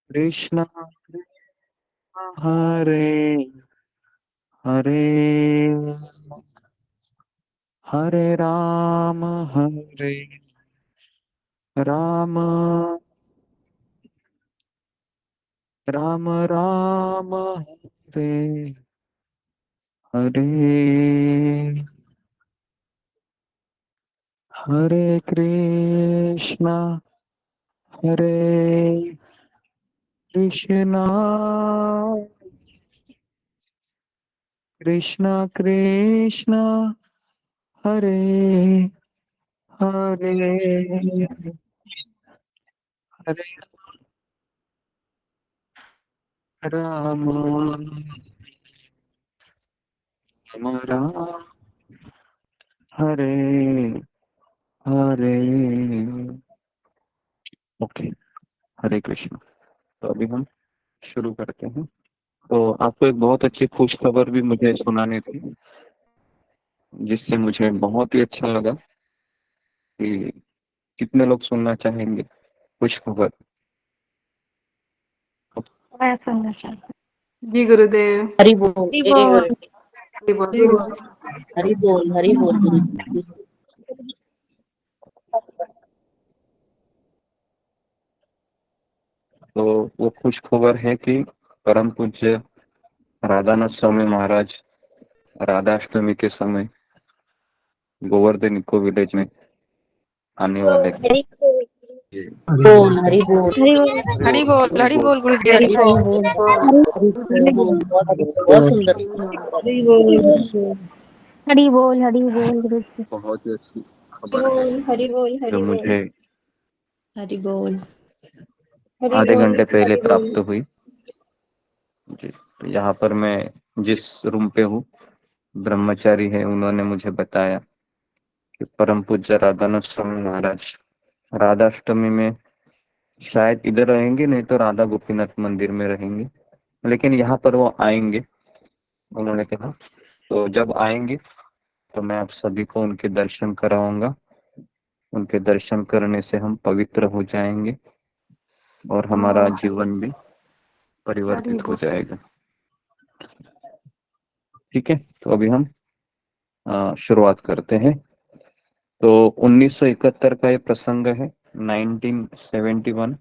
Krishna Hare Hare Hare Hare Ram Ram Ram Hare Hare Hare Hare Krishna Krishna Krishna Hare Hare Hare Ram Ram Hare Hare. Okay. हरे कृष्ण। तो अभी हम शुरू करते हैं। तो आपको एक बहुत अच्छी खुश खबर भी मुझे सुनानी थी, जिससे मुझे बहुत ही अच्छा लगा कि कितने लोग सुनना चाहेंगे खुश खबर। मैं सुनना चाहती जी गुरुदेव। हरि बोल हूँ। जय गुरु। हरि बोल। हरि बोल गुरु। तो वो खुश खबर है कि परम पूज्य राधानाथ स्वामी महाराज राधाष्टमी के समय गोवर्धन इको विलेज में आने वाले हैं। हरि जी। बोल हरि बोल हरी बोल हरी बोल गुरु जी हरी हरि बोल। बोल हरि बोल। बहुत सुंदर। हरी बोल हरी बोल गुरु जी। बहुत ही अच्छी खबर है हरि बोल जो हरि बोल मुझे हरि बोल हरि आधे बोल घंटे पहले हरि बोल। प्राप्त हुई। जी। तो यहाँ पर मैं जिस रूम पे हूँ, ब्रह्मचारी है, उन्होंने मुझे बताया कि परम पूज्य राधानाथ स्वामी महाराज राधाष्टमी में शायद इधर रहेंगे, नहीं तो राधा गोपीनाथ मंदिर में रहेंगे, लेकिन यहाँ पर वो आएंगे, उन्होंने कहा। तो जब आएंगे तो मैं आप सभी को उनके दर्शन कराऊंगा। उनके दर्शन करने से हम पवित्र हो जाएंगे और हमारा जीवन भी हरि परिवर्तित हो बोल। जाएगा। ठीक है। तो अभी हम शुरुआत करते हैं। तो 1971 का ये प्रसंग है, 1971।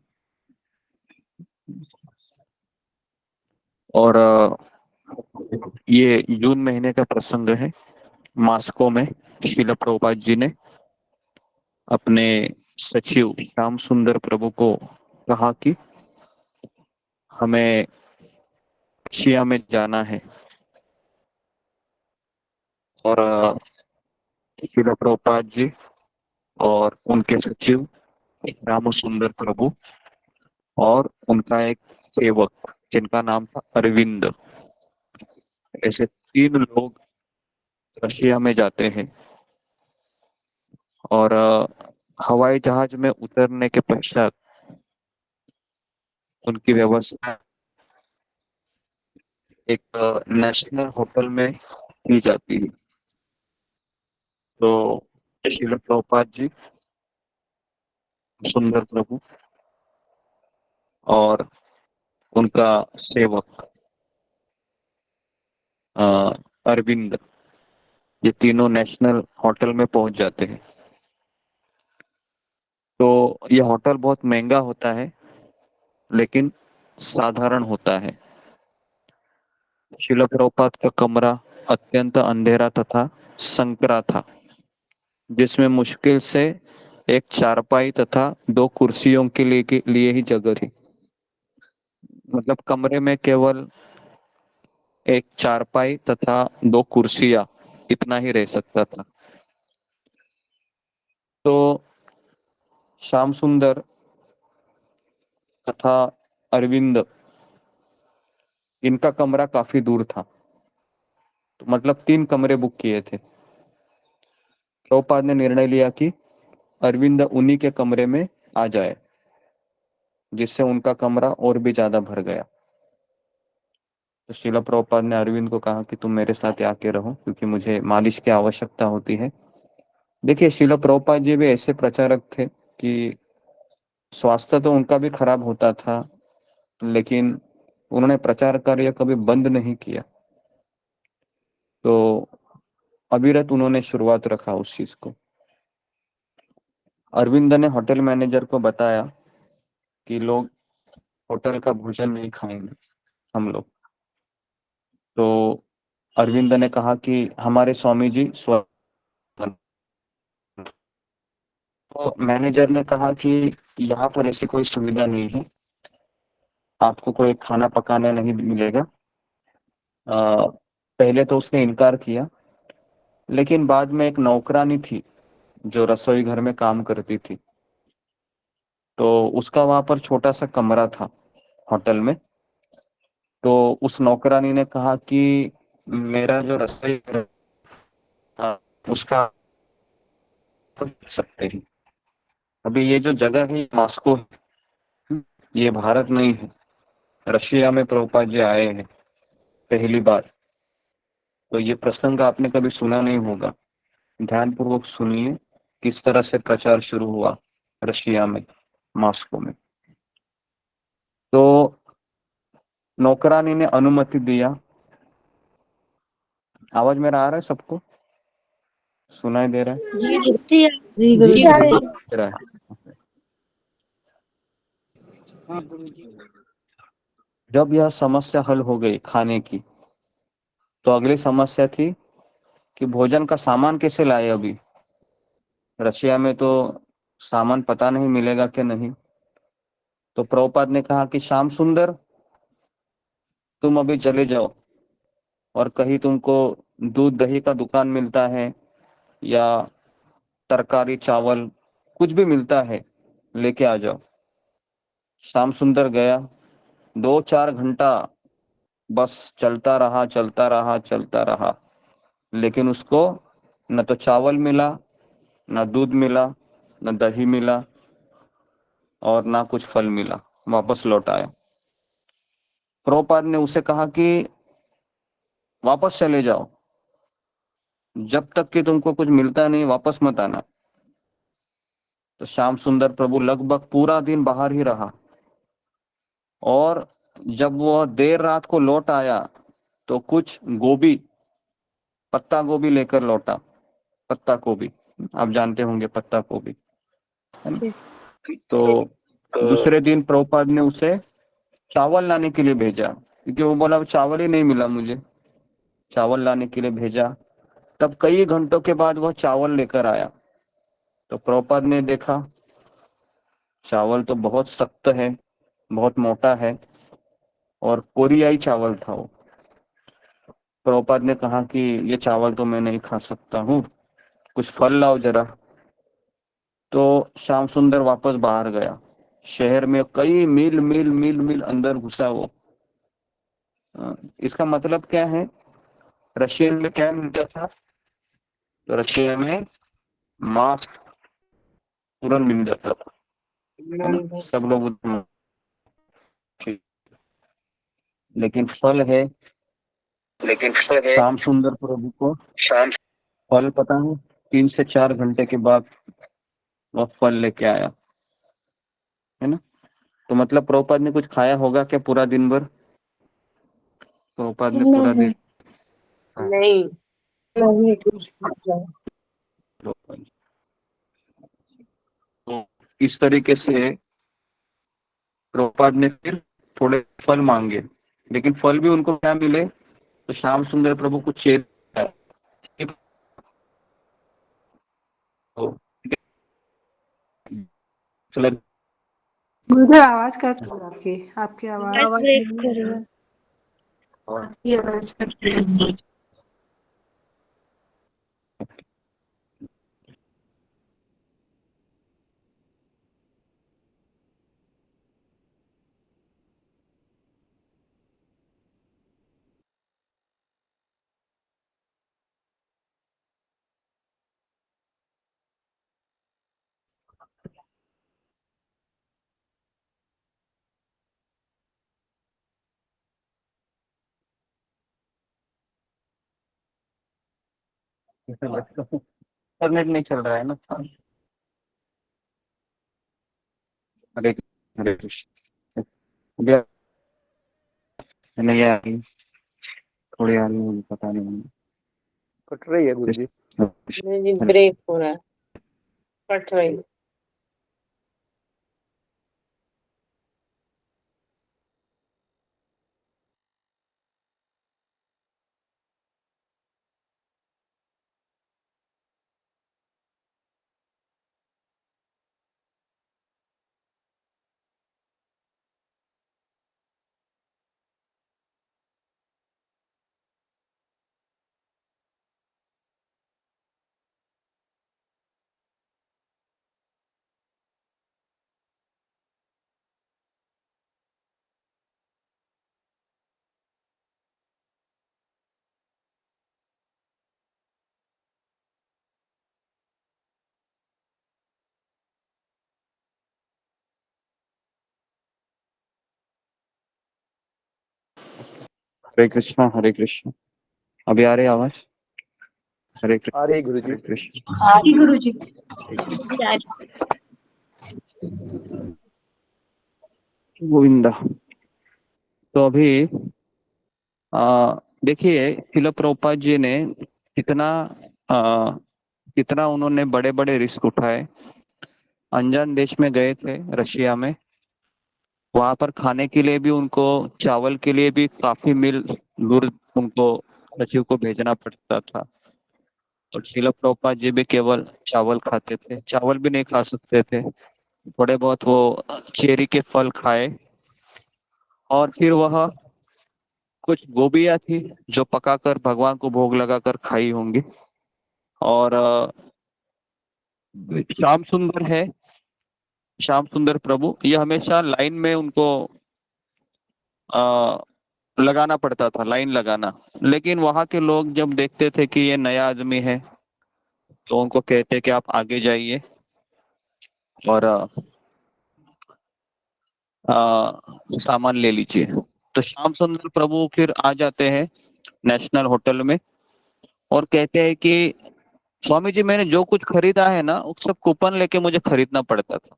और ये जून महीने का प्रसंग है। मास्को में श्रील प्रभुपाद जी ने अपने सचिव श्याम सुंदर प्रभु को कहा कि हमें एशिया में जाना है। और श्रील प्रभुपाद जी और उनके सचिव राम सुंदर प्रभु और उनका एक सेवक जिनका नाम था अरविंद, ऐसे तीन लोग रशिया में जाते हैं। और हवाई जहाज में उतरने के पश्चात उनकी व्यवस्था एक नेशनल होटल में की जाती है। तो श्रील प्रभुपाद जी, सुंदर प्रभु और उनका सेवक अरविंद, ये तीनों नेशनल होटल में पहुंच जाते हैं। तो ये होटल बहुत महंगा होता है, लेकिन साधारण होता है। श्रील प्रभुपाद का कमरा अत्यंत अंधेरा तथा संकरा था, जिसमें मुश्किल से एक चारपाई तथा दो कुर्सियों के लिए ही जगह थी। मतलब कमरे में केवल एक चारपाई तथा दो कुर्सियां, इतना ही रह सकता था। तो श्याम सुंदर तथा अरविंद, इनका कमरा काफी दूर था, तो मतलब तीन कमरे बुक किए थे। प्रभुपाद ने निर्णय लिया कि अरविंद उन्हीं के कमरे में आ जाए, जिससे उनका कमरा और भी ज्यादा भर गया। तो श्रील प्रभुपाद ने अरविंद को कहा कि तुम मेरे साथ आके रहो, क्योंकि मुझे मालिश की आवश्यकता होती है। देखिए, श्रील प्रभुपाद जी भी ऐसे प्रचारक थे कि स्वास्थ्य तो उनका भी खराब होता था, लेकिन उन्होंने प्रचार कार्य कभी बंद नहीं किया। तो अविरत उन्होंने शुरुआत रखा उस चीज को। अरविंद ने होटल मैनेजर को बताया कि लोग होटल का भोजन नहीं खाएंगे हम लोग। तो अरविंद ने कहा कि हमारे स्वामी जी तो मैनेजर ने कहा कि यहाँ पर ऐसी कोई सुविधा नहीं है, आपको कोई खाना पकाना नहीं मिलेगा। पहले तो उसने इनकार किया, लेकिन बाद में एक नौकरानी थी जो रसोई घर में काम करती थी, तो उसका वहां पर छोटा सा कमरा था होटल में। तो उस नौकरानी ने कहा कि मेरा जो रसोई घर था उसका कर सकते हैं। अभी ये जो जगह है मॉस्को है, ये भारत नहीं है, रशिया में प्रभुपाद जी आए हैं पहली बार। तो ये प्रसंग आपने कभी सुना नहीं होगा, ध्यानपूर्वक सुनिए किस तरह से प्रचार शुरू हुआ रशिया में, मॉस्को में। तो नौकरानी ने अनुमति दिया। आवाज मेरा आ रहा है सबको, सुनाई दे रहा है? जी गुरु जी गुरु जी। दे रहा है। जब यह समस्या हल हो गई खाने की, तो अगली समस्या थी कि भोजन का सामान कैसे लाए। अभी रशिया में तो सामान पता नहीं मिलेगा कि नहीं। तो प्रभुपाद ने कहा कि श्याम सुंदर, तुम अभी चले जाओ और कहीं तुमको दूध दही का दुकान मिलता है या तरकारी चावल कुछ भी मिलता है, लेके आ जाओ। श्याम सुंदर गया। 2-4 घंटा बस चलता रहा चलता रहा चलता रहा, लेकिन उसको न तो चावल मिला, न दूध मिला, न दही मिला और ना कुछ फल मिला। वापस लौट आया। प्रभुपाद ने उसे कहा कि वापस चले जाओ, जब तक कि तुमको कुछ मिलता नहीं वापस मत आना। तो श्याम सुंदर प्रभु लगभग पूरा दिन बाहर ही रहा, और जब वह देर रात को लौट आया तो कुछ गोभी, पत्ता गोभी लेकर लौटा। पत्ता गोभी आप जानते होंगे, पत्ता गोभी, है ना? तो दूसरे दिन प्रभुपाद ने उसे चावल लाने के लिए भेजा, क्योंकि वो बोला चावल ही नहीं मिला मुझे। चावल लाने के लिए भेजा। तब कई घंटों के बाद वह चावल लेकर आया। तो प्रभुपाद ने देखा चावल तो बहुत सख्त है, बहुत मोटा है और कोरियाई चावल था वो। प्रभुपाद ने कहा कि ये चावल तो मैं नहीं खा सकता हूँ, कुछ फल लाओ जरा। तो श्याम सुंदर वापस बाहर गया। शहर में कई मील मील मील मील अंदर घुसा वो। इसका मतलब क्या है? रशियन में क्या मिलता था? तो रशिया में मांस तुरंत मिल जाता था, है ना? सब लोग लेकिन फल है, श्याम सुंदर प्रभु को फल पता है। 3 से 4 घंटे के बाद वह फल लेके आया, है ना? तो मतलब प्रभुपाद ने कुछ खाया होगा क्या पूरा दिन भर? प्रभुपाद ने पूरा दिन नहीं नहीं। तो इस तरीके से प्रभुपाद ने फिर थोड़े फल मांगे, लेकिन फल भी उनको क्या मिले? तो श्याम सुंदर प्रभु को चेत तो चलो गुरुदेव आवाज कट रही है आपकी, आपकी आवाज आवाज ब्रेक कर रही है। आपकी आवाज कट रही है। इंटरनेट नहीं चल रहा है ना। हरे हरे कृष्ण। नहीं आ रही, थोड़ी आ रही है, मुझे पता नहीं। कट रही है गुरुजी। नहीं जी, ब्रेक हो रहा है, कट रही है। हरे कृष्णा, हरे कृष्णा। अभी आ रही आवाज? हरे कृष्ण, आ रही गुरुजी। हरे कृष्ण। जी गुरु जी। गोविंदा। तो अभी देखिए, शिला प्रभुपाद जी ने कितना आ, कितना उन्होंने बड़े बड़े रिस्क उठाए। अनजान देश में गए थे, रशिया में। वहां पर खाने के लिए भी उनको, चावल के लिए भी काफी मील दूर उनको सचिव को भेजना पड़ता था। और शिला प्रभुपाद जी भी केवल चावल खाते थे, चावल भी नहीं खा सकते थे। थोड़े बहुत वो चेरी के फल खाए। और फिर वह कुछ गोबियां थी जो पकाकर भगवान को भोग लगाकर खाई होंगी। और श्याम सुंदर है, श्याम सुंदर प्रभु, ये हमेशा लाइन में उनको आ, लगाना पड़ता था, लाइन लगाना। लेकिन वहां के लोग जब देखते थे कि ये नया आदमी है, तो उनको कहते कि आप आगे जाइए और सामान ले लीजिए। तो श्याम सुंदर प्रभु फिर आ जाते हैं नेशनल होटल में और कहते हैं कि स्वामी जी, मैंने जो कुछ खरीदा है ना, वो सब कूपन लेके मुझे खरीदना पड़ता था।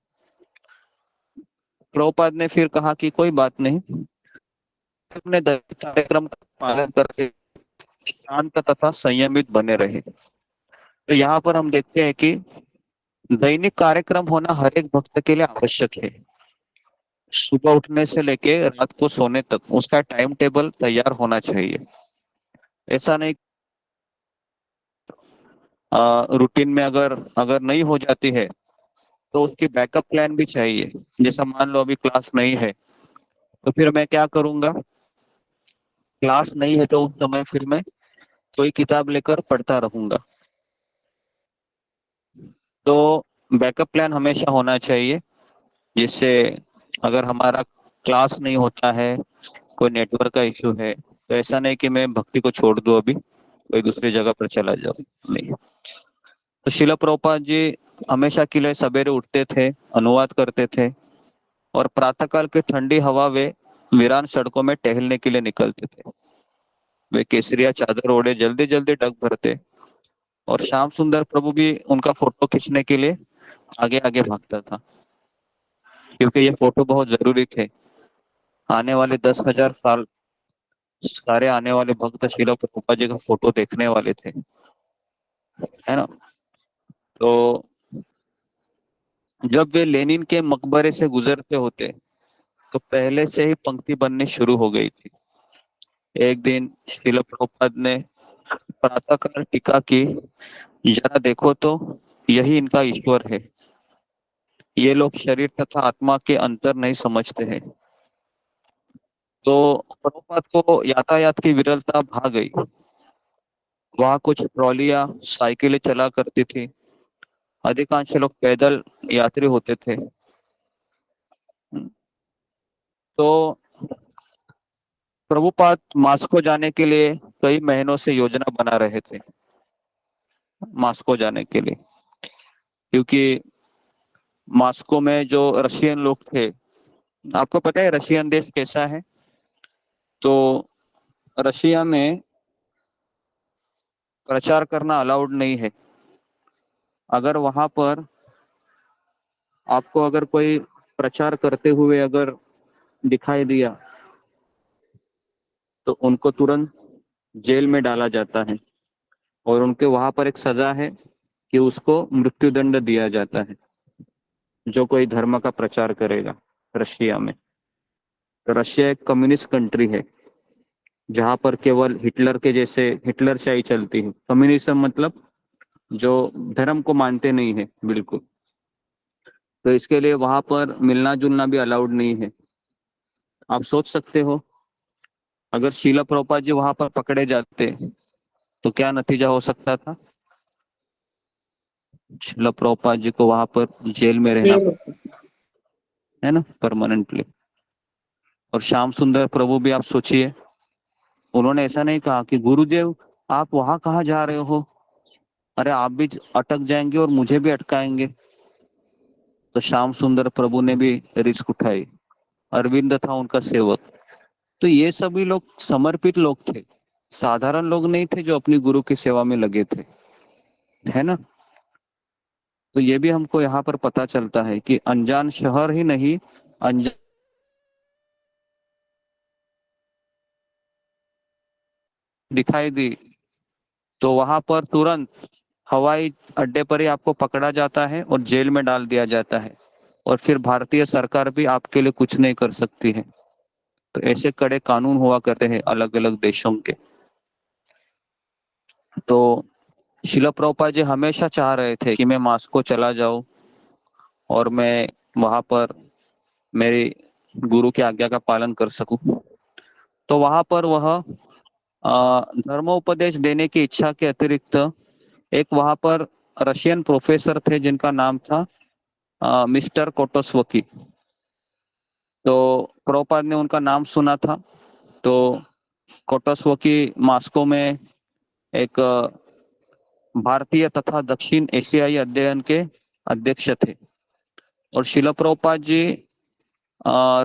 प्रभुपाद ने फिर कहा कि कोई बात नहीं, अपने दैनिक कार्यक्रम का पालन करके शांत तथा संयमित बने रहे। तो यहाँ पर हम देखते हैं कि दैनिक कार्यक्रम होना हर एक भक्त के लिए आवश्यक है। सुबह उठने से लेके रात को सोने तक उसका टाइम टेबल तैयार होना चाहिए। ऐसा नहीं रूटीन में अगर अगर नहीं हो जाती है, तो उसकी बैकअप प्लान भी चाहिए। जैसा मान लो अभी क्लास नहीं है, तो फिर मैं क्या करूंगा? क्लास नहीं है तो उस समय फिर मैं कोई किताब लेकर पढ़ता रहूंगा। तो बैकअप प्लान हमेशा होना चाहिए, जिससे अगर हमारा क्लास नहीं होता है, कोई नेटवर्क का इश्यू है, तो ऐसा नहीं कि मैं भक्ति को छोड़ दूं, अभी कोई दूसरी जगह पर चला जाऊं। नहीं। तो शिला प्रभुपाद जी हमेशा के लिए सवेरे उठते थे, अनुवाद करते थे और प्रातःकाल की ठंडी हवा वे वीरान सड़कों में टहलने के लिए निकलते थे। वे केसरिया चादर ओढ़े जल्दी जल्दी डग भरते और श्याम सुंदर प्रभु भी उनका फोटो खींचने के लिए आगे आगे भागता था, क्योंकि ये फोटो बहुत जरूरी थे। आने वाले 10,000 साल सारे आने वाले भक्त शिला प्रभुपाद जी का फोटो देखने वाले थे, है ना। तो जब वे लेनिन के मकबरे से गुजरते होते, तो पहले से ही पंक्ति बननी शुरू हो गई थी। एक दिन शिला प्रभुपाद ने प्रातःकाल टीका की, जरा देखो तो, यही इनका ईश्वर है। ये लोग शरीर तथा आत्मा के अंतर नहीं समझते हैं। तो प्रभुपाद को यातायात की विरलता भा गई। वहां कुछ ट्रॉलियां, साइकिलें चला करती थी। अधिकांश लोग पैदल यात्री होते थे। तो प्रभुपाद मास्को जाने के लिए कई महीनों से योजना बना रहे थे, मास्को जाने के लिए। क्योंकि मास्को में जो रशियन लोग थे, आपको पता है रशियन देश कैसा है। तो रशिया में प्रचार करना अलाउड नहीं है। अगर वहां पर आपको अगर कोई प्रचार करते हुए अगर दिखाई दिया, तो उनको तुरंत जेल में डाला जाता है और उनके वहां पर एक सजा है कि उसको मृत्युदंड दिया जाता है जो कोई धर्म का प्रचार करेगा रशिया में। तो रशिया एक कम्युनिस्ट कंट्री है जहां पर केवल हिटलर के जैसे हिटलरशाही चलती है। कम्युनिज्म मतलब जो धर्म को मानते नहीं है बिल्कुल। तो इसके लिए वहां पर मिलना जुलना भी अलाउड नहीं है। आप सोच सकते हो अगर शीला प्रभुपाद जी वहां पर पकड़े जाते तो क्या नतीजा हो सकता था। शीला प्रभुपाद जी को वहां पर जेल में रहना है ना, परमानेंटली। और श्याम सुंदर प्रभु भी आप सोचिए, उन्होंने ऐसा नहीं कहा कि गुरुदेव आप वहां कहाँ जा रहे हो, अरे आप भी अटक जाएंगे और मुझे भी अटकाएंगे। तो श्याम सुंदर प्रभु ने भी रिस्क उठाई। अरविंद था उनका सेवक। तो ये सभी लोग समर्पित लोग थे, साधारण लोग नहीं थे जो अपनी गुरु की सेवा में लगे थे, है ना। तो ये भी हमको यहाँ पर पता चलता है कि अनजान शहर ही नहीं, अनजान दिखाई दी तो वहां पर तुरंत हवाई अड्डे पर ही आपको पकड़ा जाता है और जेल में डाल दिया जाता है और फिर भारतीय सरकार भी आपके लिए कुछ नहीं कर सकती है। तो ऐसे कड़े कानून हुआ करते हैं अलग अलग देशों के। तो शिला प्रभुपाद जी हमेशा चाह रहे थे कि मैं मॉस्को चला जाऊं और मैं वहां पर मेरी गुरु की आज्ञा का पालन कर सकूं। तो वहां पर वह धर्मोपदेश देने की इच्छा के अतिरिक्त एक वहां पर रशियन प्रोफेसर थे जिनका नाम था मिस्टर कोटोस्वकी। तो प्रभुपाद ने उनका नाम सुना था। तो कोटोस्वकी मॉस्को में एक भारतीय तथा दक्षिण एशियाई अध्ययन के अध्यक्ष थे और शिला प्रभुपाद जी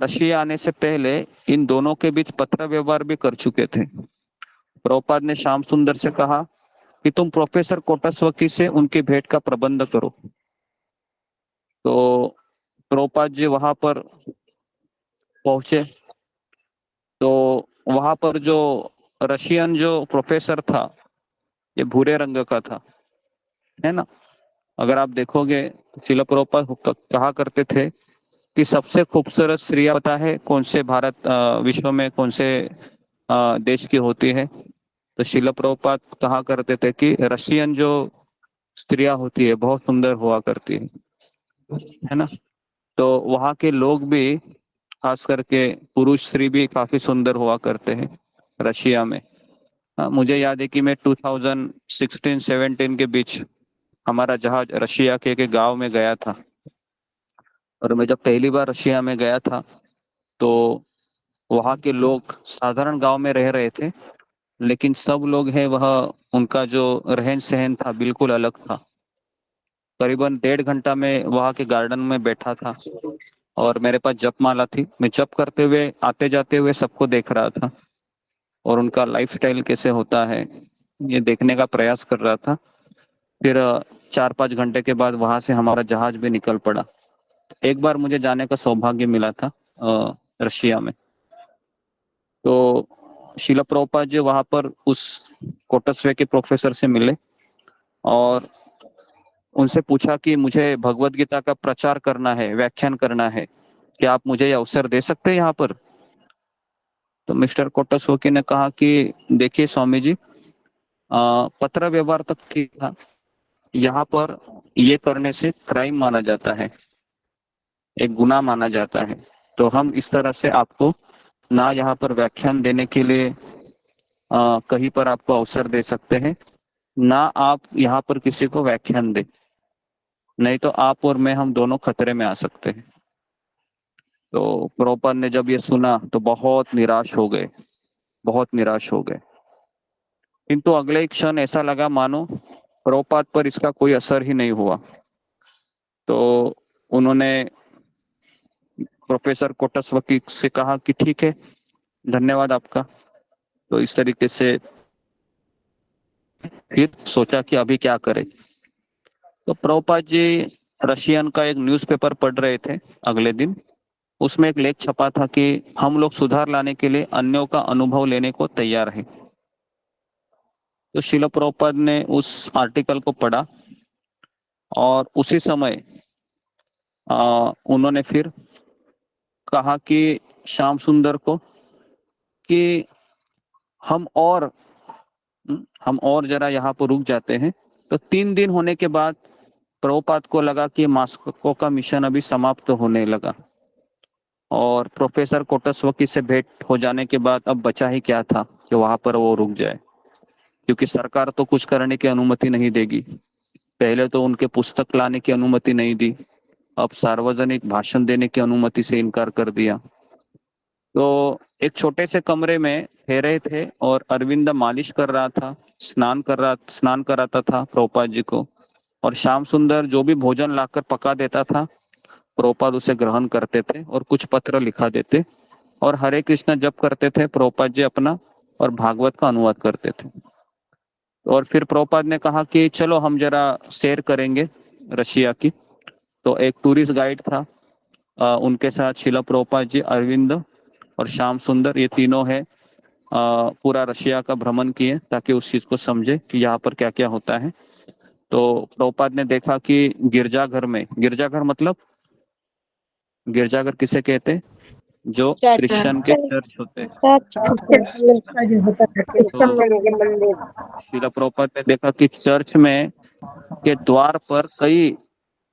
रशिया आने से पहले इन दोनों के बीच पत्र व्यवहार भी कर चुके थे। प्रभुपाद ने श्याम सुंदर से कहा कि तुम प्रोफेसर कोटोस्वकी से उनकी भेंट का प्रबंध करो। तो प्रभुपाद जी वहां पर पहुंचे तो वहां पर जो रशियन जो प्रोफेसर था ये भूरे रंग का था, है ना। अगर आप देखोगे शिला प्रभुपाद कहा करते थे कि सबसे खूबसूरत स्त्रियां पता है कौन से भारत विश्व में कौन से देश की होती है। तो शिला प्रभुपाद कहा करते थे कि रशियन जो स्त्रियां होती है बहुत सुंदर हुआ करती है ना। तो वहाँ के लोग भी खास करके पुरुष स्त्री भी काफी सुंदर हुआ करते हैं रशिया में। मुझे याद है कि मैं 2016-17 के बीच हमारा जहाज रशिया के एक गांव में गया था और मैं जब पहली बार रशिया में गया था तो वहाँ के लोग साधारण गांव में रह रहे थे लेकिन सब लोग हैं वह उनका जो रहन सहन था बिल्कुल अलग था। करीबन 1.5 घंटा में वहाँ के गार्डन में बैठा था और मेरे पास जपमाला थी। मैं जप करते हुए आते जाते हुए सबको देख रहा था और उनका लाइफस्टाइल कैसे होता है ये देखने का प्रयास कर रहा था। फिर 4-5 घंटे के बाद वहां से हमारा जहाज भी निकल पड़ा। एक बार मुझे जाने का सौभाग्य मिला था रशिया में। तो शिला प्रभुपाद जी वहां पर उस कोटस्वे के प्रोफेसर से मिले और उनसे पूछा कि मुझे भगवत गीता का प्रचार करना है, व्याख्यान करना है, क्या आप मुझे ये अवसर दे सकते हैं यहाँ पर। तो मिस्टर कोटस्वकी ने कहा कि देखिए स्वामी जी, पत्र व्यवहार तक ठीक था, यहाँ पर ये करने से क्राइम माना जाता है, एक गुनाह माना जाता है। तो हम इस तरह से आपको ना यहाँ पर व्याख्यान देने के लिए कहीं पर आपको अवसर दे सकते हैं, ना आप यहाँ पर किसी को व्याख्यान दे, नहीं तो आप और मैं हम दोनों खतरे में आ सकते हैं। तो प्रभुपाद ने जब ये सुना तो बहुत निराश हो गए, बहुत निराश हो गए। किंतु अगले ही क्षण ऐसा लगा मानो प्रभुपाद पर इसका कोई असर ही नहीं हुआ। तो उन्होंने प्रोफेसर कोटस्वकी से कहा कि ठीक है, धन्यवाद आपका। तो इस तरीके से फिर सोचा कि अभी क्या करें। तो प्रभुपाद जी रशियन का एक न्यूज़पेपर पढ़ रहे थे अगले दिन। उसमें एक लेख छपा था कि हम लोग सुधार लाने के लिए अन्यों का अनुभव लेने को तैयार हैं। तो शिला प्रभुपाद ने उस आर्टिकल को पढ़ा और उसी समय उन्होंने फिर कहा कि श्याम सुंदर को कि हम और जरा यहाँ पर रुक जाते हैं। तो 3 दिन होने के बाद प्रभुपाद को लगा कि मास्को का मिशन अभी समाप्त होने लगा और प्रोफेसर कोटस्वकी से भेंट हो जाने के बाद अब बचा ही क्या था कि वहां पर वो रुक जाए, क्योंकि सरकार तो कुछ करने की अनुमति नहीं देगी। पहले तो उनके पुस्तक लाने की अनुमति नहीं दी, अब सार्वजनिक भाषण देने की अनुमति से इनकार कर दिया। तो एक छोटे से कमरे में ठहरे थे और अरविंद मालिश कर रहा था, स्नान कराता था प्रभुपाद जी को, और श्याम सुंदर जो भी भोजन लाकर पका देता था प्रभुपाद उसे ग्रहण करते थे और कुछ पत्र लिखा देते और हरे कृष्ण जप करते थे प्रभुपाद जी अपना, और भागवत का अनुवाद करते थे। और फिर प्रभुपाद ने कहा कि चलो हम जरा सैर करेंगे रशिया की। तो एक टूरिस्ट गाइड था, उनके साथ शिला प्रभुपाद जी, अरविंद और श्याम सुंदर, ये तीनों है, पूरा रशिया का भ्रमण किए ताकि उस चीज को समझे कि यहाँ पर क्या क्या होता है। तो प्रभुपाद ने देखा कि गिरजाघर में, गिरजाघर मतलब गिरजाघर किसे कहते हैं? जो क्रिश्चियन के चर्च होते हैं। तो शिला प्रभुपाद ने देखा कि चर्च में के द्वार पर कई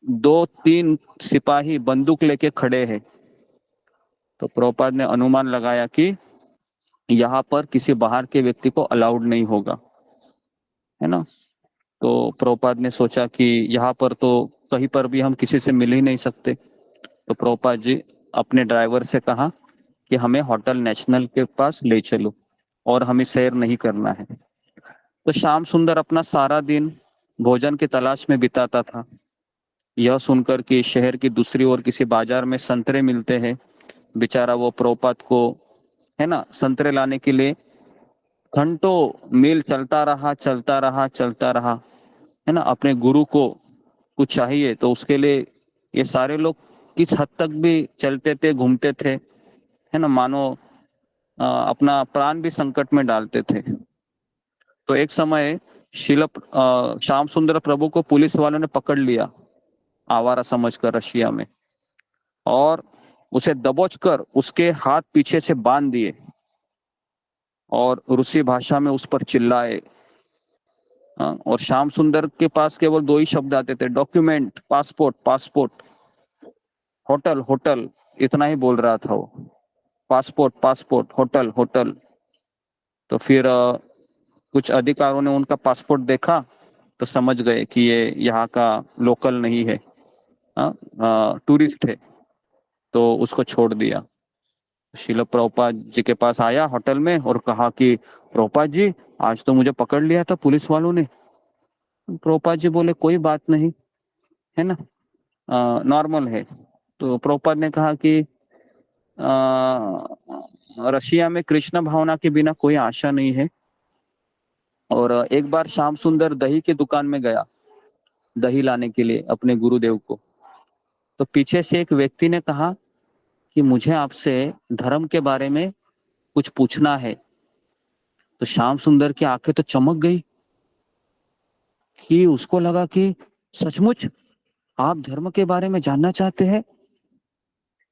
2-3 सिपाही बंदूक लेके खड़े हैं। तो प्रभुपाद ने अनुमान लगाया कि यहाँ पर किसी बाहर के व्यक्ति को अलाउड नहीं होगा, है ना। तो प्रभुपाद ने सोचा कि यहाँ पर तो कहीं पर भी हम किसी से मिल ही नहीं सकते। तो प्रभुपाद जी अपने ड्राइवर से कहा कि हमें होटल नेशनल के पास ले चलो और हमें सैर नहीं करना है। तो श्याम सुंदर अपना सारा दिन भोजन की तलाश में बिताता था। यह सुनकर कि शहर की दूसरी ओर किसी बाजार में संतरे मिलते हैं, बेचारा वो प्रभुपाद को, है ना, संतरे लाने के लिए घंटों मील चलता रहा, है ना। अपने गुरु को कुछ चाहिए तो उसके लिए ये सारे लोग किस हद तक भी चलते थे, घूमते थे, है ना, मानो अपना प्राण भी संकट में डालते थे। तो एक समय श्याम सुंदर प्रभु को पुलिस वालों ने पकड़ लिया आवारा समझकर रशिया में, और उसे दबोचकर उसके हाथ पीछे से बांध दिए और रूसी भाषा में उस पर चिल्लाए। और श्याम सुंदर के पास केवल 2 ही शब्द आते थे, document, passport, passport, hotel, hotel, इतना ही बोल रहा था वो, पासपोर्ट, पासपोर्ट, होटल, होटल। तो फिर कुछ अधिकारियों ने उनका पासपोर्ट देखा तो समझ गए कि ये यहाँ का लोकल नहीं है, टूरिस्ट है, तो उसको छोड़ दिया। शिला प्रभुपाद जी के पास आया होटल में और कहा कि प्रभुपाद जी, आज तो मुझे पकड़ लिया था पुलिस वालों ने। प्रभुपाद जी बोले कोई बात नहीं, है ना, नॉर्मल है। तो प्रभुपाद ने कहा कि रशिया में कृष्ण भावना के बिना कोई आशा नहीं है। और एक बार श्याम सुंदर दही की दुकान में गया दही लाने के लिए अपने गुरुदेव को। तो पीछे से एक व्यक्ति ने कहा कि मुझे आपसे धर्म के बारे में कुछ पूछना है। तो श्याम सुंदर की आंखें तो चमक गई कि उसको लगा कि सचमुच आप धर्म के बारे में जानना चाहते हैं।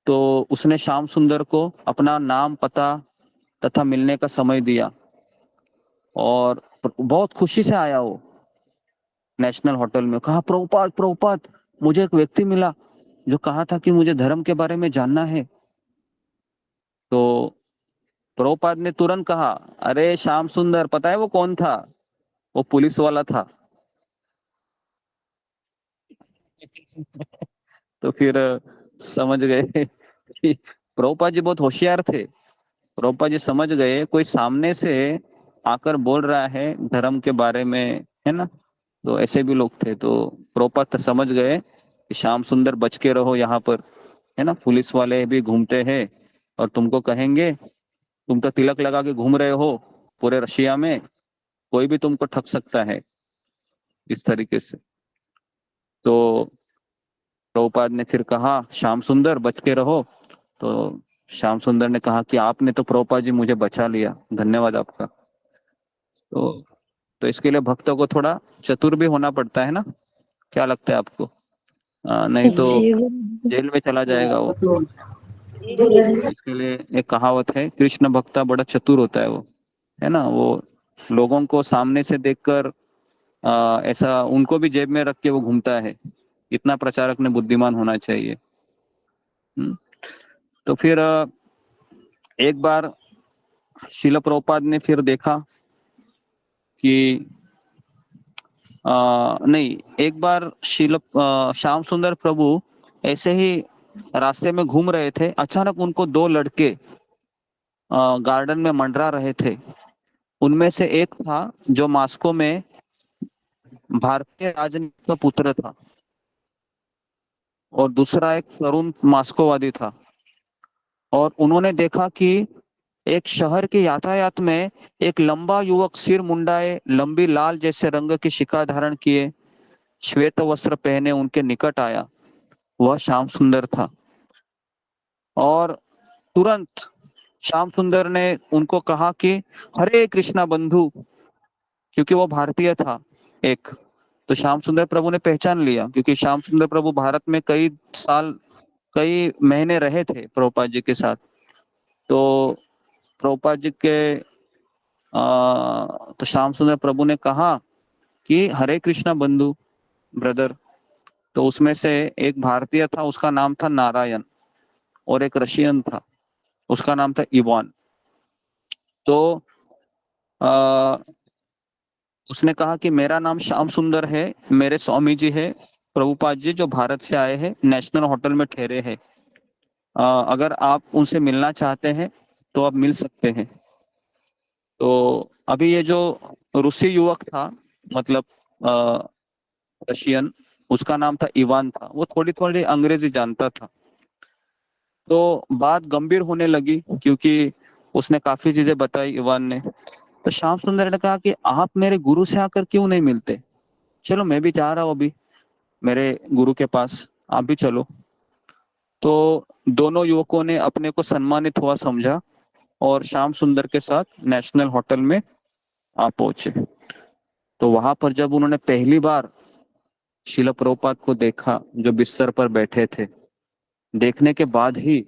तो उसने श्याम सुंदर को अपना नाम, पता तथा मिलने का समय दिया और बहुत खुशी से आया वो नेशनल होटल में। कहा प्रभुपाद, प्रभुपाद, मुझे एक व्यक्ति मिला जो कहा था कि मुझे धर्म के बारे में जानना है। तो प्रभुपाद ने तुरंत कहा, अरे श्याम सुंदर, पता है वो कौन था? वो पुलिस वाला था। तो फिर समझ गए कि प्रभुपाद जी बहुत होशियार थे। प्रभुपाद जी समझ गए कोई सामने से आकर बोल रहा है धर्म के बारे में, है ना। तो ऐसे भी लोग थे। तो प्रभुपाद तो समझ गए कि श्याम सुंदर बच के रहो यहाँ पर, है ना, पुलिस वाले भी घूमते हैं और तुमको कहेंगे तुम तो तिलक लगा के घूम रहे हो पूरे रशिया में, कोई भी तुमको ठग सकता है, इस तरीके से। तो प्रभुपाद ने फिर कहा श्याम सुंदर बच के रहो। तो श्याम सुंदर ने कहा कि आपने तो प्रभुपाद जी मुझे बचा लिया, धन्यवाद आपका। तो इसके लिए भक्तों को थोड़ा चतुर भी होना पड़ता है ना, क्या लगता है आपको? नहीं तो जेल में चला जाएगा वो। इसके लिए एक कहावत है, कृष्ण भक्ता बड़ा चतुर होता है वो, है ना। वो लोगों को सामने से देखकर ऐसा उनको भी जेब में रख के वो घूमता है। इतना प्रचारक ने बुद्धिमान होना चाहिए। तो फिर एक बार शिल प्रभुपाद ने फिर देखा कि नहीं, एक बार श्याम सुंदर प्रभु ऐसे ही रास्ते में घूम रहे थे, अचानक उनको दो लड़के गार्डन में मंडरा रहे थे। उनमें से एक था जो मास्को में भारतीय राजनीति का पुत्र था, और दूसरा एक तरुण मास्कोवादी था। और उन्होंने देखा कि एक शहर के यातायात में एक लंबा युवक सिर मुंडाए, लंबी लाल जैसे रंग की शिखा धारण किए, श्वेत वस्त्र पहने उनके निकट आया। वह श्याम सुंदर था। और तुरंत श्याम सुंदर ने उनको कहा कि हरे कृष्णा बंधु, क्योंकि वो भारतीय था एक। तो श्याम सुंदर प्रभु ने पहचान लिया, क्योंकि श्याम सुंदर प्रभु भारत में कई साल, कई महीने रहे थे प्रभुपाद जी के साथ। तो प्रभुपाद जी के तो श्याम सुंदर प्रभु ने कहा कि हरे कृष्णा बंधु ब्रदर। तो उसमें से एक भारतीय था, उसका नाम था नारायण, और एक रशियन था, उसका नाम था इवान। तो आ, उसने कहा कि मेरा नाम श्याम सुंदर है, मेरे स्वामी जी है प्रभुपाद जी, जो भारत से आए हैं, नेशनल होटल में ठहरे हैं। अगर आप उनसे मिलना चाहते हैं तो आप मिल सकते हैं। तो अभी ये जो रूसी युवक था, मतलब रशियन, उसका नाम था इवान था, वो थोड़ी थोड़ी अंग्रेजी जानता था। तो बात गंभीर होने लगी, क्योंकि उसने काफी चीजें बताई इवान ने। तो श्याम सुंदर ने कहा कि आप मेरे गुरु से आकर क्यों नहीं मिलते? चलो, मैं भी जा रहा हूँ अभी मेरे गुरु के पास, आप भी चलो। तो दोनों युवकों ने अपने को सम्मानित हुआ समझा, और श्याम सुंदर के साथ नेशनल होटल में आ पहुंचे। तो वहां पर जब उन्होंने पहली बार शिला प्रभुपाद को देखा, जो बिस्तर पर बैठे थे, देखने के बाद ही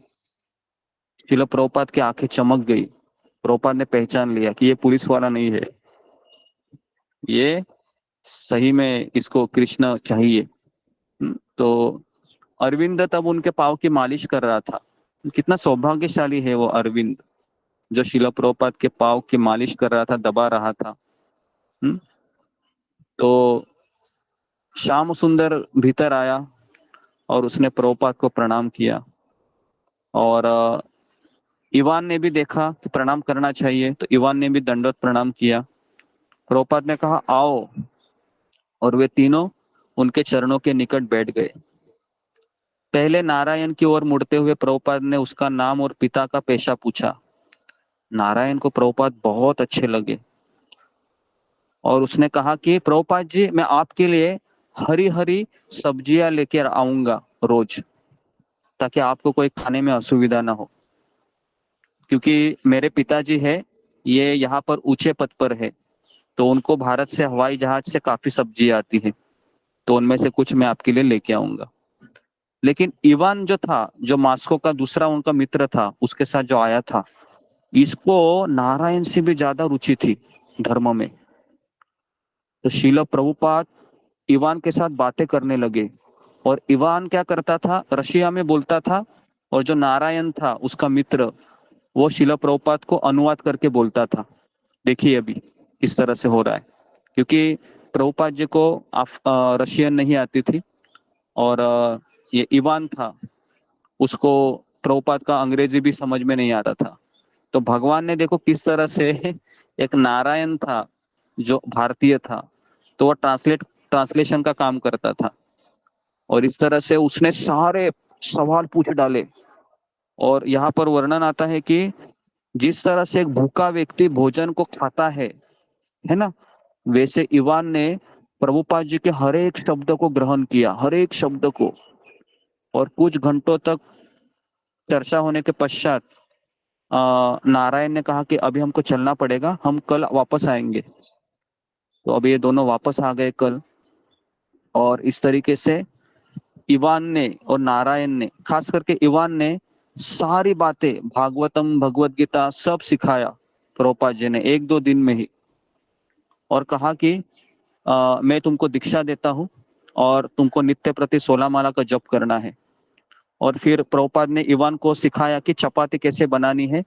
शिला प्रभुपाद की आंखें चमक गई। प्रभुपाद ने पहचान लिया कि ये पुलिस वाला नहीं है, ये सही में इसको कृष्ण चाहिए। तो अरविंद तब उनके पाँव की मालिश कर रहा था। कितना सौभाग्यशाली है वो अरविंद, जो शिला प्रभुपाद के पाँव की मालिश कर रहा था, दबा रहा था। तो श्याम सुंदर भीतर आया और उसने प्रभुपाद को प्रणाम किया। और इवान ने भी देखा कि प्रणाम करना चाहिए, तो इवान ने भी दंडवत प्रणाम किया। प्रभुपाद ने कहा आओ, और वे तीनों उनके चरणों के निकट बैठ गए। पहले नारायण की ओर मुड़ते हुए प्रभुपाद ने उसका नाम और पिता का पेशा पूछा। नारायण को प्रभुपाद बहुत अच्छे लगे, और उसने कहा कि प्रभुपाद जी, मैं आपके लिए हरी हरी सब्जियां लेकर आऊंगा रोज, ताकि आपको कोई खाने में असुविधा ना हो। क्योंकि मेरे पिताजी है, ये यहाँ पर ऊंचे पद पर है, तो उनको भारत से हवाई जहाज से काफी सब्जियां आती है, तो उनमें से कुछ मैं आपके लिए लेके आऊंगा। लेकिन इवान जो था, जो मास्को का दूसरा उनका मित्र था, उसके साथ जो आया था, इसको नारायण से भी ज्यादा रुचि थी धर्म में। तो शीला प्रभुपाद इवान के साथ बातें करने लगे, और इवान क्या करता था, रशिया में बोलता था, और जो नारायण था उसका मित्र, वो शीला प्रभुपाद को अनुवाद करके बोलता था। देखिए अभी किस तरह से हो रहा है, क्योंकि प्रभुपाद जी को रशियन नहीं आती थी, और ये इवान था, उसको प्रभुपाद का अंग्रेजी भी समझ में नहीं आता था। तो भगवान ने देखो किस तरह से एक नारायण था जो भारतीय था, तो वो ट्रांसलेशन का काम करता था, और इस तरह से उसने सारे सवाल पूछ डाले। और यहाँ पर वर्णन आता है कि जिस तरह से एक भूखा व्यक्ति भोजन को खाता है ना, वैसे इवान ने प्रभुपाद जी के हर एक शब्द को ग्रहण किया, हर एक शब्द को। और कुछ घंटों तक चर्चा होने के पश्चात नारायण ने कहा कि अभी हमको चलना पड़ेगा, हम कल वापस आएंगे। तो अभी ये दोनों वापस आ गए कल, और इस तरीके से इवान ने और नारायण ने, खास करके इवान ने सारी बातें, भागवतम, भगवत गीता सब सिखाया प्रभुपाद जी ने 1-2 दिन में ही, और कहा कि मैं तुमको दीक्षा देता हूँ और तुमको नित्य प्रति 16 माला का जप करना है। और फिर प्रभुपाद ने इवान को सिखाया कि चपाती कैसे बनानी है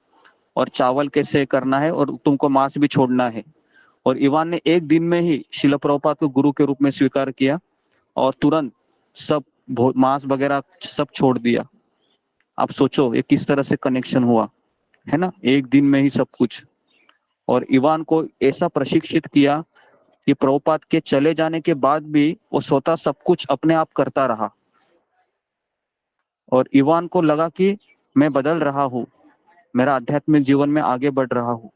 और चावल कैसे करना है, और तुमको मांस भी छोड़ना है। और इवान ने 1 दिन में ही शिल प्रभुपाद को गुरु के रूप में स्वीकार किया और तुरंत सब मांस वगैरह सब छोड़ दिया। आप सोचो ये किस तरह से कनेक्शन हुआ, है ना, 1 दिन में ही सब कुछ। और इवान को ऐसा प्रशिक्षित किया कि प्रभुपाद के चले जाने के बाद भी वो स्वतः सब कुछ अपने आप करता रहा। और इवान को लगा कि मैं बदल रहा हूँ, मेरा आध्यात्मिक जीवन में आगे बढ़ रहा हूँ।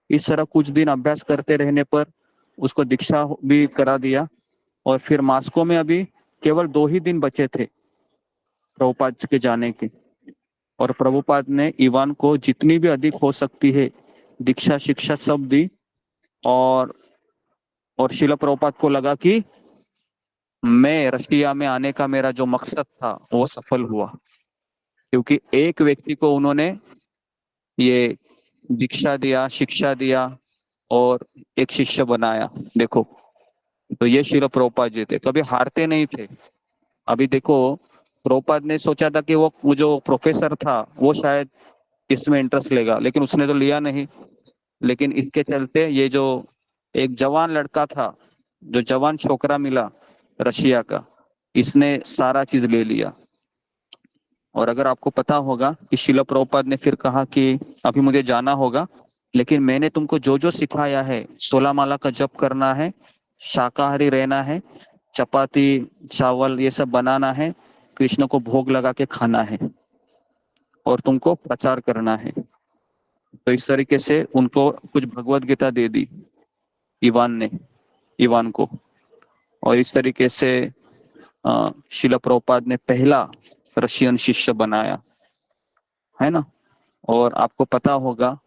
इस तरह कुछ दिन अभ्यास करते रहने पर उसको दीक्षा भी करा दिया। और फिर मास्को में अभी केवल 2 ही दिन बचे थे प्रभुपाद के जाने के, और प्रभुपाद ने इवान को जितनी भी अधिक हो सकती है दीक्षा शिक्षा सब दी। और शिला प्रभुपाद को लगा कि मैं रशिया में आने का मेरा जो मकसद था वो सफल हुआ, क्योंकि एक व्यक्ति को उन्होंने ये दीक्षा दिया, शिक्षा दिया और एक शिष्य बनाया। देखो, तो ये शिला प्रभुपाद जी थे, कभी हारते नहीं थे। अभी देखो, प्रभुपाद ने सोचा था कि वो जो प्रोफेसर था वो शायद इसमें इंटरेस्ट लेगा, लेकिन उसने तो लिया नहीं। लेकिन इसके चलते ये जो एक जवान लड़का था, जो जवान छोकरा मिला रशिया का, इसने सारा चीज ले लिया। और अगर आपको पता होगा कि शिला प्रभुपाद ने फिर कहा कि अभी मुझे जाना होगा, लेकिन मैंने तुमको जो जो सिखाया है, 16 माला का जप करना है, शाकाहारी रहना है, चपाती चावल ये सब बनाना है, कृष्ण को भोग लगा के खाना है, और तुमको प्रचार करना है। तो इस तरीके से उनको कुछ भगवत गीता दे दी इवान को। और इस तरीके से शिला प्रभुपाद ने पहला रशियन शिष्य बनाया, है ना। और आपको पता होगा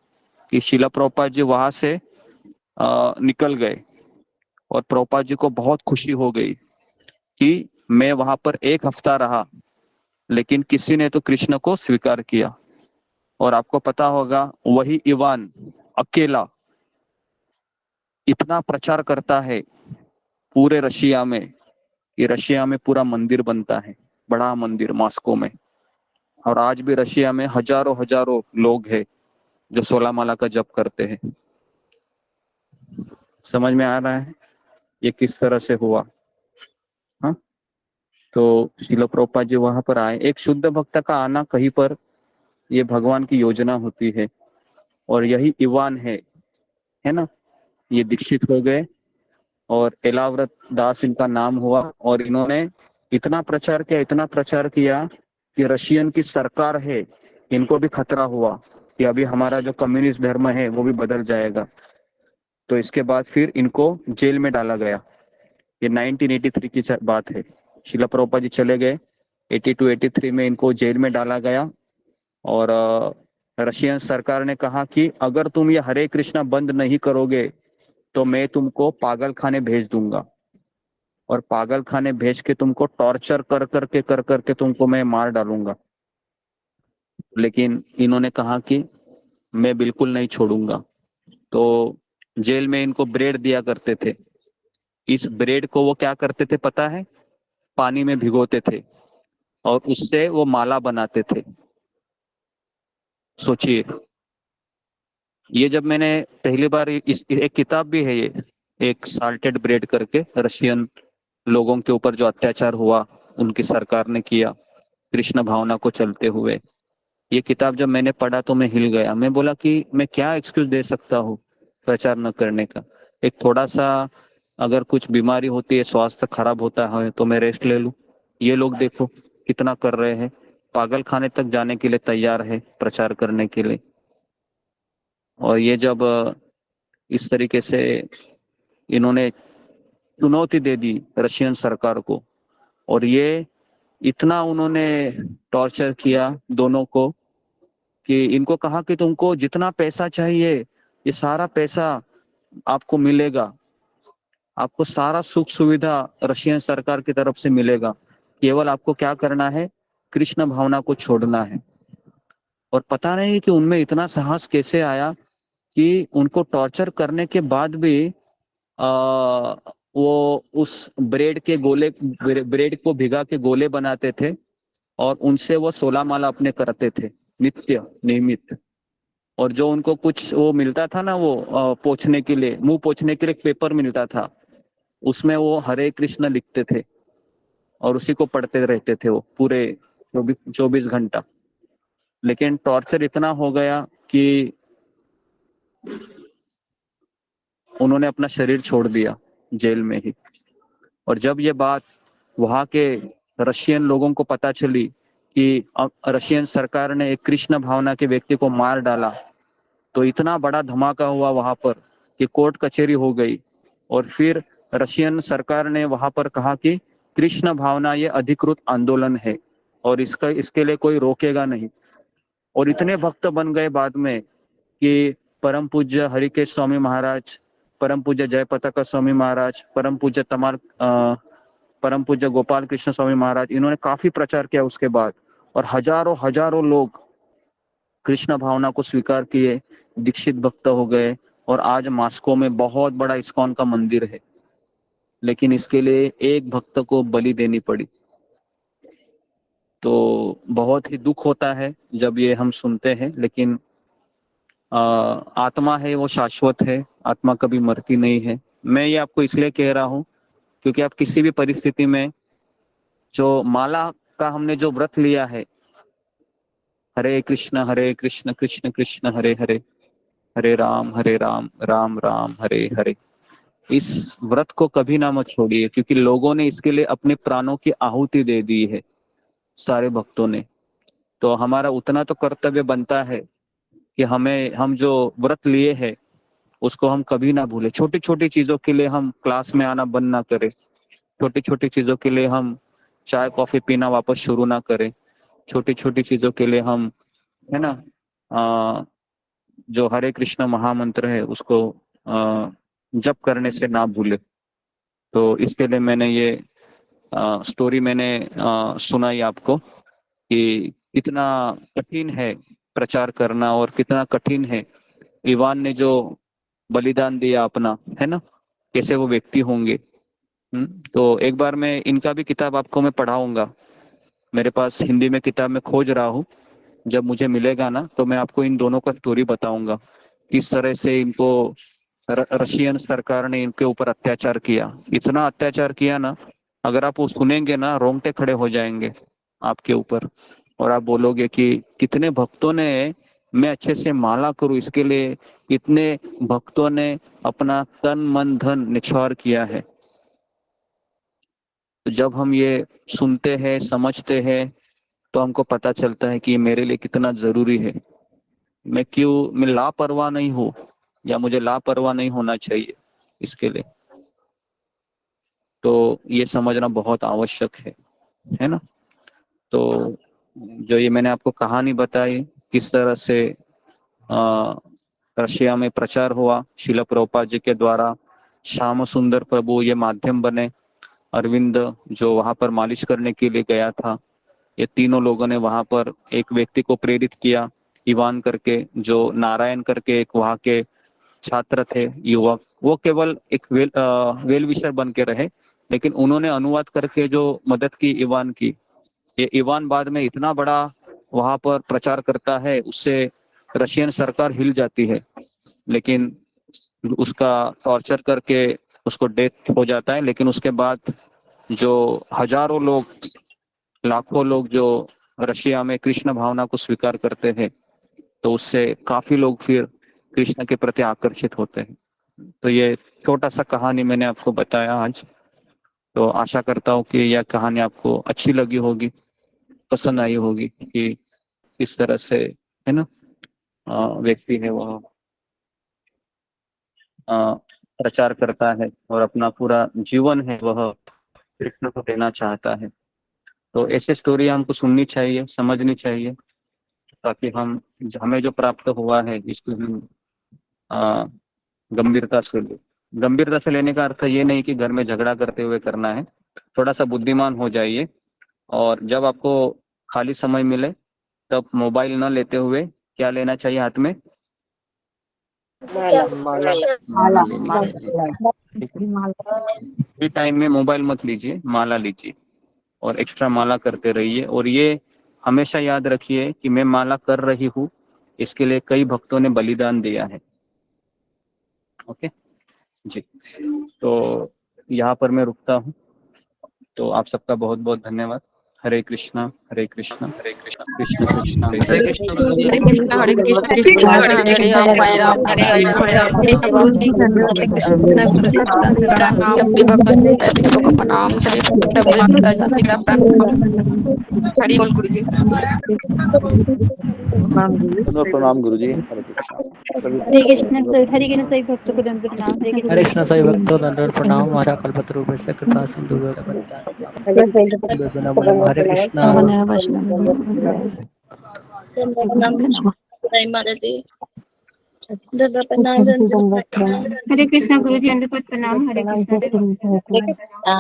कि शिला प्रभुपाद जी वहां से निकल गए, और प्रभुपाद जी को बहुत खुशी हो गई कि मैं वहां पर 1 हफ्ता रहा, लेकिन किसी ने तो कृष्ण को स्वीकार किया। और आपको पता होगा वही इवान अकेला इतना प्रचार करता है पूरे रशिया में, कि रशिया में पूरा मंदिर बनता है, बड़ा मंदिर मॉस्को में। और आज भी रशिया में हजारों हजारों लोग हैं जो 16 माला का जप करते हैं। समझ में आ रहा है ये किस तरह से हुआ? हाँ, तो शिला प्रभुपाद जी वहां पर आए। एक शुद्ध भक्त का आना कहीं पर ये भगवान की योजना होती है, और यही इवान है ना। ये दीक्षित हो गए और एलाव्रत दास इनका नाम हुआ, और इन्होंने इतना प्रचार किया कि रशियन की सरकार है इनको भी खतरा हुआ कि अभी हमारा जो कम्युनिस्ट धर्म है वो भी बदल जाएगा। तो इसके बाद फिर इनको जेल में डाला गया। ये 1983 की बात है। शिला प्रभुपाद जी चले गए, 82-83 में इनको जेल में डाला गया। और रशियन सरकार ने कहा कि अगर तुम ये हरे कृष्णा बंद नहीं करोगे तो मैं तुमको पागल खाने भेज दूंगा, और पागल खाने भेज के तुमको टॉर्चर कर करके तुमको मैं मार डालूंगा। लेकिन इन्होंने कहा कि मैं बिल्कुल नहीं छोड़ूंगा। तो जेल में इनको ब्रेड दिया करते थे। इस ब्रेड को वो क्या करते थे पता है? पानी में भिगोते थे और उससे वो माला बनाते थे। सोचिए, ये जब मैंने पहली बार एक किताब भी है, ये एक साल्टेड ब्रेड करके, रशियन लोगों के ऊपर जो अत्याचार हुआ उनकी सरकार ने किया कृष्ण भावना को चलते हुए। ये किताब जब मैंने पढ़ा तो मैं हिल गया। मैं बोला कि मैं क्या एक्सक्यूज दे सकता हूँ प्रचार न करने का? एक थोड़ा सा अगर कुछ बीमारी होती है, स्वास्थ्य खराब होता है तो मैं रेस्ट ले लूं। ये लोग देखो कितना कर रहे हैं, पागल खाने तक जाने के लिए तैयार है प्रचार करने के लिए। और ये जब इस तरीके से इन्होंने चुनौती दे दी रशियन सरकार को, और ये इतना उन्होंने टॉर्चर किया दोनों को कि इनको कहा कि तुमको जितना पैसा चाहिए ये सारा पैसा आपको मिलेगा, आपको सारा सुख सुविधा रशियन सरकार की तरफ से मिलेगा, केवल आपको क्या करना है, कृष्ण भावना को छोड़ना है। और पता नहीं कि उनमें इतना साहस कैसे आया कि उनको टॉर्चर करने के बाद भी आ, वो उस ब्रेड को भिगा के गोले बनाते थे और उनसे वो 16 माला अपने करते थे नित्य नियमित। और जो उनको कुछ वो मिलता था ना, वो पोंछने के लिए, मुंह पोंछने के लिए एक पेपर मिलता था, उसमें वो हरे कृष्ण लिखते थे और उसी को पढ़ते रहते थे वो पूरे 24 घंटा। लेकिन टॉर्चर इतना हो गया कि उन्होंने अपना शरीर छोड़ दिया जेल में ही। और जब ये बात वहां के रशियन लोगों को पता चली कि रशियन सरकार ने एक कृष्ण भावना के व्यक्ति को मार डाला, तो इतना बड़ा धमाका हुआ वहां पर कि कोर्ट कचहरी हो गई। और फिर रशियन सरकार ने वहां पर कहा कि कृष्ण भावना ये अधिकृत आंदोलन है और इसके लिए कोई रोकेगा नहीं। और इतने भक्त बन गए बाद में कि परम पूज्य हरिकेश स्वामी महाराज, परम पूज्य जयपताका स्वामी महाराज, परम पूज्य गोपाल कृष्ण स्वामी महाराज, इन्होंने काफी प्रचार किया उसके बाद। और हजारों हजारों लोग कृष्ण भावना को स्वीकार किए, दीक्षित भक्त हो गए। और आज मॉस्को में बहुत बड़ा इस्कॉन का मंदिर है, लेकिन इसके लिए एक भक्त को बलि देनी पड़ी। तो बहुत ही दुख होता है जब ये हम सुनते हैं। लेकिन आत्मा है वो शाश्वत है, आत्मा कभी मरती नहीं है। मैं ये आपको इसलिए कह रहा हूँ क्योंकि आप किसी भी परिस्थिति में जो माला का हमने जो व्रत लिया है, हरे कृष्ण कृष्ण कृष्ण हरे हरे, हरे राम राम राम हरे हरे, इस व्रत को कभी ना मत छोड़िए, क्योंकि लोगों ने इसके लिए अपने प्राणों की आहुति दे दी है, सारे भक्तों ने। तो हमारा उतना तो कर्तव्य बनता है कि हम जो व्रत लिए हैं उसको हम कभी ना भूले। छोटी छोटी चीजों के लिए हम क्लास में आना बंद ना करें, छोटी छोटी चीजों के लिए हम चाय कॉफी पीना वापस शुरू ना करें, छोटी छोटी चीजों के लिए हम, है ना, जो हरे कृष्ण महामंत्र है उसको जप करने से ना भूले। तो इसके लिए मैंने ये स्टोरी मैंने सुनाई आपको कि कितना कठिन है प्रचार करना और कितना कठिन है इवान ने जो बलिदान दिया अपना, है ना, कैसे वो व्यक्ति होंगे। तो एक बार मैं इनका भी किताब आपको मैं पढ़ाऊंगा, मेरे पास हिंदी में किताब में खोज रहा हूँ। जब मुझे मिलेगा ना तो मैं आपको इन दोनों का स्टोरी बताऊंगा, किस तरह से इनको रशियन सरकार ने इनके ऊपर अत्याचार किया। इतना अत्याचार किया ना, अगर आप वो सुनेंगे ना रोंगटे खड़े हो जाएंगे आपके ऊपर। और आप बोलोगे कि कितने भक्तों ने, मैं अच्छे से माला करूं इसके लिए कितने भक्तों ने अपना तन मन धन निछावर किया है। तो जब हम ये सुनते हैं समझते हैं तो हमको पता चलता है कि ये मेरे लिए कितना जरूरी है। मैं लापरवाह नहीं हूँ या मुझे लापरवाह नहीं होना चाहिए इसके लिए। तो ये समझना बहुत आवश्यक है ना। तो जो ये मैंने आपको कहानी बताई किस तरह से आ, रशिया में प्रचार हुआ शिला प्रभुपाद जी के द्वारा, श्याम सुंदर प्रभु ये माध्यम बने, अरविंद जो वहां पर मालिश करने के लिए गया था, ये तीनों लोगों ने वहां पर एक व्यक्ति को प्रेरित किया, इवान करके, जो नारायण करके एक वहां के छात्र थे युवक। वो केवल एक वेल विशर बन के रहे, लेकिन उन्होंने अनुवाद करके जो मदद की इवान की, ये इवान बाद में इतना बड़ा वहां पर प्रचार करता है, उससे रशियन सरकार हिल जाती है। लेकिन उसका टॉर्चर करके उसको डेथ हो जाता है। लेकिन उसके बाद जो हजारों लोग, लाखों लोग जो रशिया में कृष्ण भावना को स्वीकार करते हैं, तो उससे काफी लोग फिर कृष्ण के प्रति आकर्षित होते हैं। तो ये छोटा सा कहानी मैंने आपको बताया आज। तो आशा करता हूँ कि यह कहानी आपको अच्छी लगी होगी, पसंद आई होगी कि किस तरह से, है ना, व्यक्ति है वह प्रचार करता है और अपना पूरा जीवन है वह कृष्ण को देना चाहता है। तो ऐसे स्टोरी हमको सुननी चाहिए, समझनी चाहिए, ताकि हमें जो प्राप्त हुआ है इसको हम आ, गंभीरता से लेने का अर्थ ये नहीं कि घर में झगड़ा करते हुए करना है। थोड़ा सा बुद्धिमान हो जाइए, और जब आपको खाली समय मिले तब मोबाइल न लेते हुए क्या लेना चाहिए हाथ में? माला माला माला लेनी चाहिए। फ्री टाइम में मोबाइल मत लीजिए, माला लीजिए और एक्स्ट्रा माला करते रहिए। और ये हमेशा याद रखिए कि मैं माला कर रही हूँ, इसके लिए कई भक्तों ने बलिदान दिया है। ओके जी, तो यहाँ पर मैं रुकता हूँ। तो आप सबका बहुत बहुत धन्यवाद। हरे कृष्णा हरे कृष्णा हरे कृष्णा कृष्ण कृष्ण हरे कृष्ण। हरे कृष्णा हरे कृष्णा कृष्ण हरे राम हरे राम गुरु जी हरे कृष्णा गुरु जी का नाम सभी भगवान सभी लोगों को प्रणाम, सभी सभी माता जी का प्रणाम। हरि बोल गुरु जी। प्रणाम गुरु जी। हरे कृष्णा। हरे कृष्ण सभी भक्तों को दंड प्रणाम। हरे कृष्ण सभी भक्तों दंडवत प्रणाम। आशा कल्पतरु से कृपा सिंधु हरे कृष्णा। हरे कृष्णा गुरु जी दंडवत प्रणाम। हरे कृष्णा।